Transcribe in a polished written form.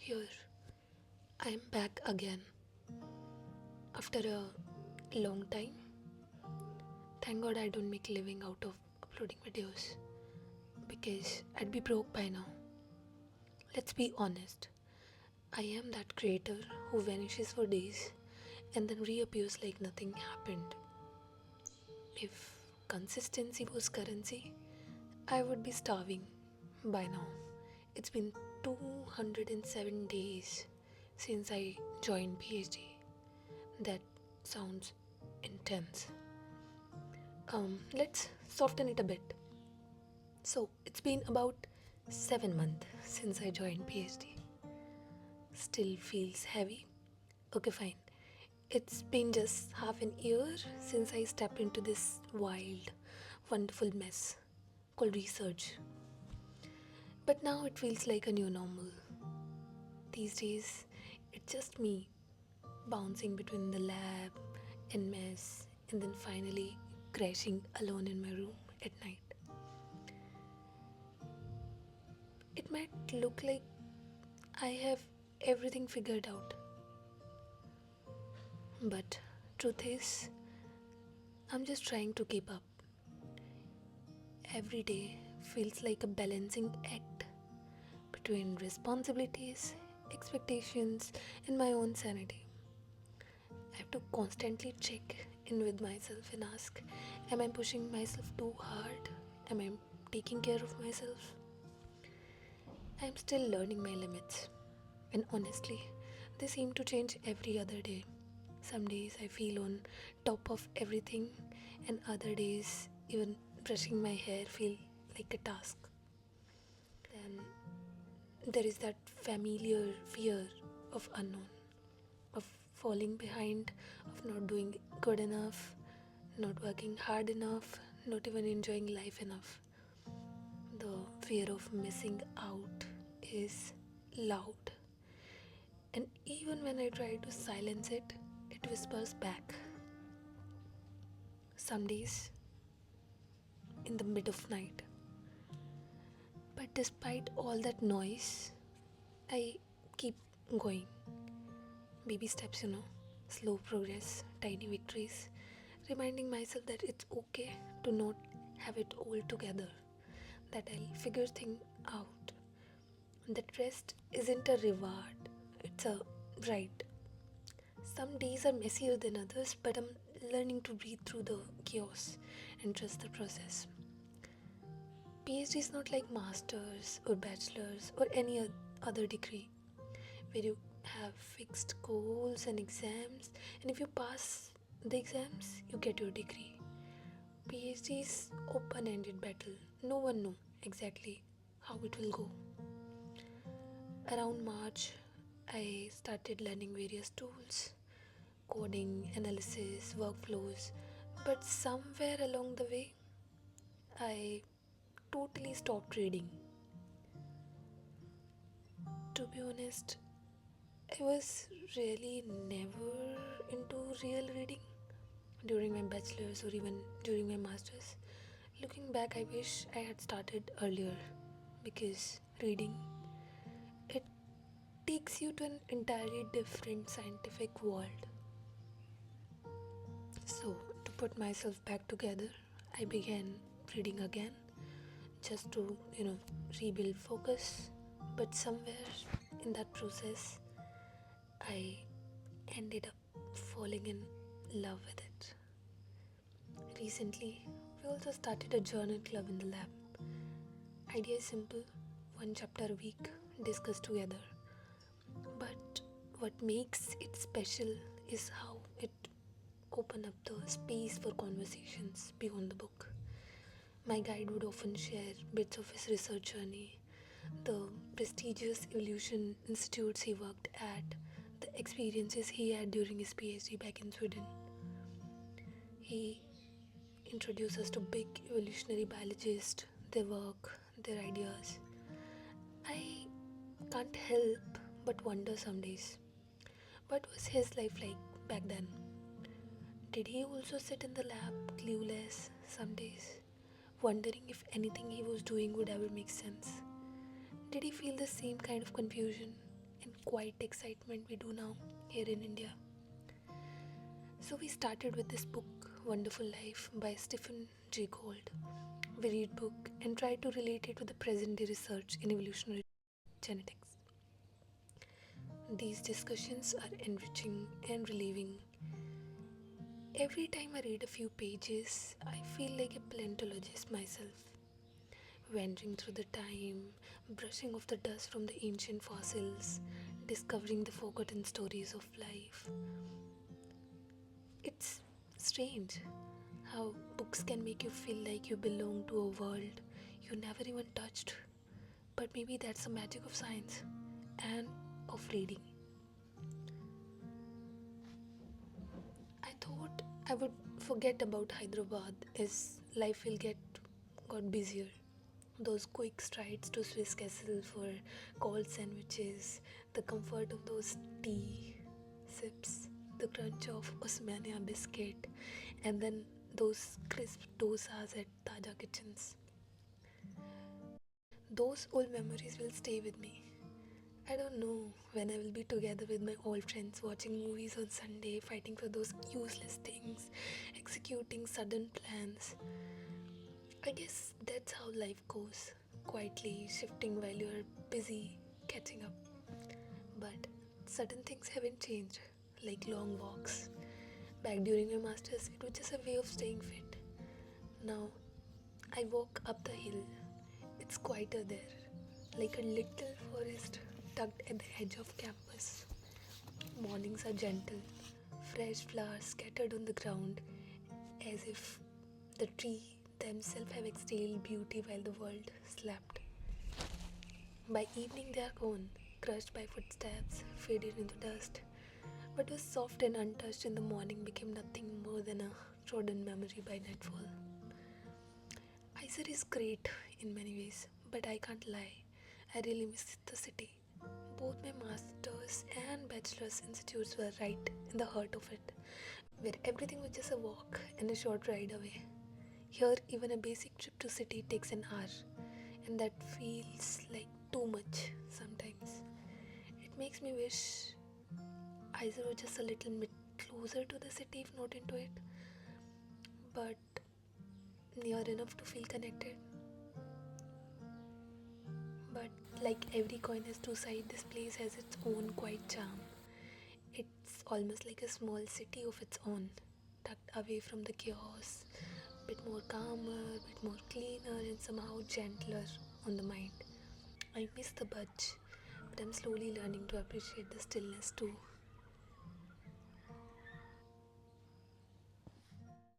Here, I am back again after a long time. Thank God I don't make living out of uploading videos because I'd be broke by now. Let's be honest. I am that creator who vanishes for days and then reappears like nothing happened. If consistency was currency, I would be starving by now. It's been 207 days since I joined PhD. That sounds intense. Let's soften it a bit. So, it's been about 7 months since I joined PhD. Still feels heavy? Okay, fine. It's been just half an year since I stepped into this wild, wonderful mess called research. But now it feels like a new normal. These days, it's just me bouncing between the lab and mess and then finally crashing alone in my room at night. It might look like I have everything figured out. But truth is, I'm just trying to keep up. Every day feels like a balancing act between responsibilities, expectations, and my own sanity. I have to constantly check in with myself and ask, am I pushing myself too hard? Am I taking care of myself? I am still learning my limits. And honestly, they seem to change every other day. Some days I feel on top of everything, and other days even brushing my hair feel like a task. Then there is that familiar fear of unknown, of falling behind, of not doing good enough, not working hard enough, not even enjoying life enough. The fear of missing out is loud. And even when I try to silence it, it whispers back. Some days in the mid of night. But despite all that noise, I keep going. Baby steps, slow progress, tiny victories, reminding myself that it's okay to not have it all together, that I'll figure things out. That rest isn't a reward, it's a right. Some days are messier than others, but I'm learning to breathe through the chaos and trust the process. PhD is not like masters or bachelors or any other degree where you have fixed goals and exams, and if you pass the exams, you get your degree. PhD is open-ended battle. No one knows exactly how it will go. Around March, I started learning various tools, coding, analysis, workflows, but somewhere along the way, I totally stopped reading. To be honest, I was really never into real reading during my bachelor's or even during my master's. Looking back, I wish I had started earlier because reading, it takes you to an entirely different scientific world. So, to put myself back together, I began reading again just to, rebuild focus. But somewhere in that process, I ended up falling in love with it. Recently, we also started a journal club in the lab. Idea is simple, one chapter a week, discuss together. But what makes it special is how it opened up the space for conversations beyond the book. My guide would often share bits of his research journey, the prestigious evolution institutes he worked at, the experiences he had during his PhD back in Sweden. He introduced us to big evolutionary biologists, their work, their ideas. I can't help but wonder some days, what was his life like back then? Did he also sit in the lab clueless some days, wondering if anything he was doing would ever make sense? Did he feel the same kind of confusion and quiet excitement we do now here in India. So we started with this book, Wonderful Life by Stephen Jay Gould. We read book and try to relate it to the present day research in evolutionary genetics. These discussions are enriching and relieving. Every time I read a few pages, I feel like a paleontologist myself, wandering through the time, brushing off the dust from the ancient fossils, discovering the forgotten stories of life. It's strange how books can make you feel like you belong to a world you never even touched. But maybe that's the magic of science and of reading. I thought I would forget about Hyderabad as life got busier. Those quick strides to Swiss Castle for cold sandwiches, the comfort of those tea sips, the crunch of Osmania biscuit, and then those crisp dosas at Taja kitchens. Those old memories will stay with me. I don't know when I will be together with my old friends watching movies on Sunday, fighting for those useless things, executing sudden plans. I guess that's how life goes, quietly shifting while you're busy catching up. But certain things haven't changed, like long walks. Back during my masters, it was just a way of staying fit. Now, I walk up the hill. It's quieter there, like a little forest tucked at the edge of campus. Mornings are gentle, fresh flowers scattered on the ground, as if the tree themselves have exhaled beauty while the world slept. By evening they are gone, crushed by footsteps, faded into dust. What was soft and untouched in the morning became nothing more than a trodden memory by nightfall. IISER is great in many ways, but I can't lie, I really miss the city. Both my master's and bachelor's institutes were right in the heart of it, where everything was just a walk and a short ride away. Here, even a basic trip to city takes an hour, and that feels like too much sometimes. It makes me wish IISER was just a little bit closer to the city, if not into it, but near enough to feel connected. But like every coin has two sides, this place has its own quiet charm. It's almost like a small city of its own, tucked away from the chaos, bit more calmer, bit more cleaner, and somehow gentler on the mind. I miss the budge, but I'm slowly learning to appreciate the stillness too.